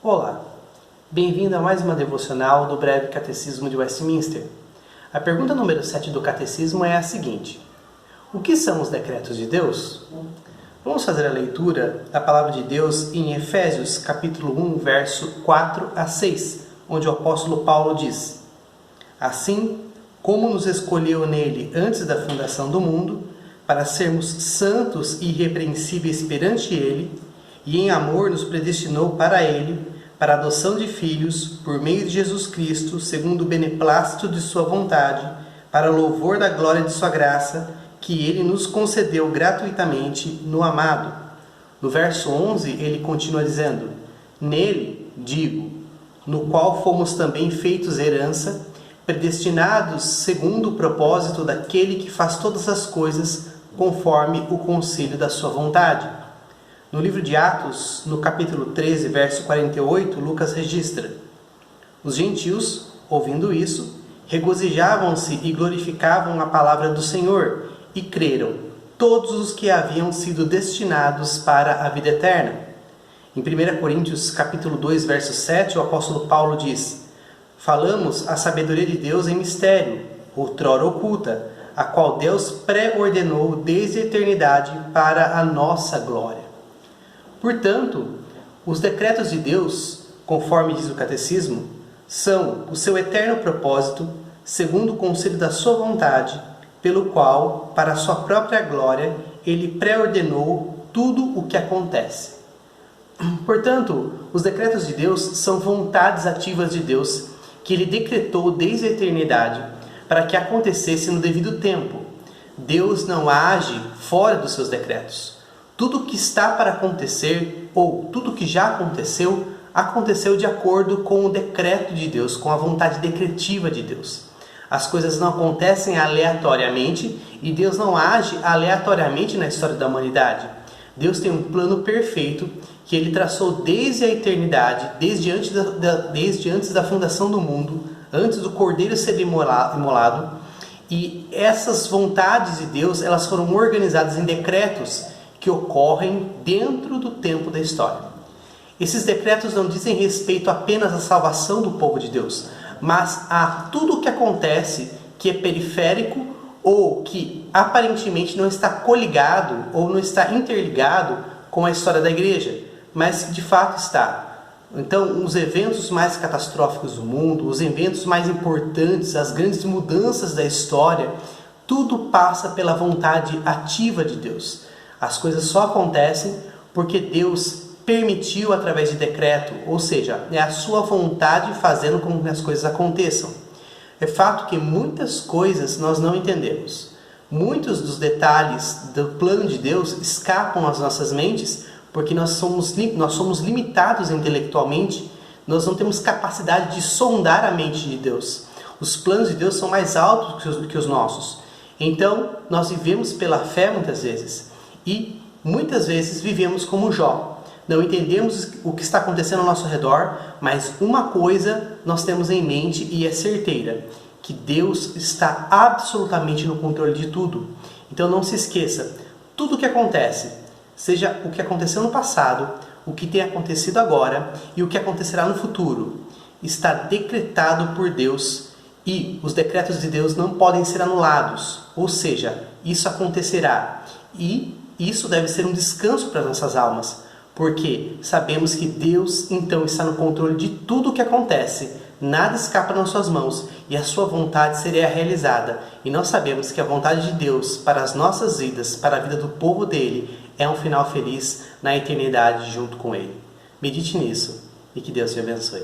Olá, bem-vindo a mais uma devocional do Breve Catecismo de Westminster. A pergunta número 7 do Catecismo é a seguinte: o que são os decretos de Deus? Vamos fazer a leitura da Palavra de Deus em Efésios, capítulo 1, verso 4 a 6, onde o apóstolo Paulo diz: assim como nos escolheu nele antes da fundação do mundo, para sermos santos e irrepreensíveis perante ele, e em amor nos predestinou para ele, para a adoção de filhos, por meio de Jesus Cristo, segundo o beneplácito de sua vontade, para louvor da glória de sua graça, que ele nos concedeu gratuitamente no amado. No verso 11, ele continua dizendo: nele, digo, no qual fomos também feitos herança, predestinados segundo o propósito daquele que faz todas as coisas conforme o conselho da sua vontade. No livro de Atos, no capítulo 13, verso 48, Lucas registra: os gentios, ouvindo isso, regozijavam-se e glorificavam a palavra do Senhor, e creram todos os que haviam sido destinados para a vida eterna. Em 1 Coríntios, capítulo 2, verso 7, o apóstolo Paulo diz: falamos a sabedoria de Deus em mistério, outrora oculta, a qual Deus pré-ordenou desde a eternidade para a nossa glória. Portanto, os decretos de Deus, conforme diz o Catecismo, são o seu eterno propósito, segundo o conselho da sua vontade, pelo qual, para a sua própria glória, ele pré-ordenou tudo o que acontece. Portanto, os decretos de Deus são vontades ativas de Deus, que ele decretou desde a eternidade, para que acontecesse no devido tempo. Deus não age fora dos seus decretos. Tudo o que está para acontecer, ou tudo o que já aconteceu, aconteceu de acordo com o decreto de Deus, com a vontade decretiva de Deus. As coisas não acontecem aleatoriamente e Deus não age aleatoriamente na história da humanidade. Deus tem um plano perfeito que ele traçou desde a eternidade, desde antes da fundação do mundo, antes do Cordeiro ser imolado. E essas vontades de Deus, elas foram organizadas em decretos que ocorrem dentro do tempo da história. Esses decretos não dizem respeito apenas à salvação do povo de Deus, mas a tudo o que acontece que é periférico ou que aparentemente não está coligado ou não está interligado com a história da igreja, mas que de fato está. Então, os eventos mais catastróficos do mundo, os eventos mais importantes, as grandes mudanças da história, tudo passa pela vontade ativa de Deus. As coisas só acontecem porque Deus permitiu através de decreto, ou seja, é a sua vontade fazendo com que as coisas aconteçam. É fato que muitas coisas nós não entendemos. Muitos dos detalhes do plano de Deus escapam às nossas mentes porque nós somos limitados intelectualmente, nós não temos capacidade de sondar a mente de Deus. Os planos de Deus são mais altos que os nossos. Então, nós vivemos pela fé muitas vezes. E muitas vezes vivemos como Jó. Não entendemos o que está acontecendo ao nosso redor, mas uma coisa nós temos em mente e é certeira: que Deus está absolutamente no controle de tudo. Então não se esqueça, tudo o que acontece, seja o que aconteceu no passado, o que tem acontecido agora e o que acontecerá no futuro, está decretado por Deus e os decretos de Deus não podem ser anulados. Ou seja, isso acontecerá e isso deve ser um descanso para nossas almas, porque sabemos que Deus então está no controle de tudo o que acontece, nada escapa nas suas mãos e a sua vontade será realizada. E nós sabemos que a vontade de Deus para as nossas vidas, para a vida do povo dele, é um final feliz na eternidade junto com ele. Medite nisso e que Deus te abençoe.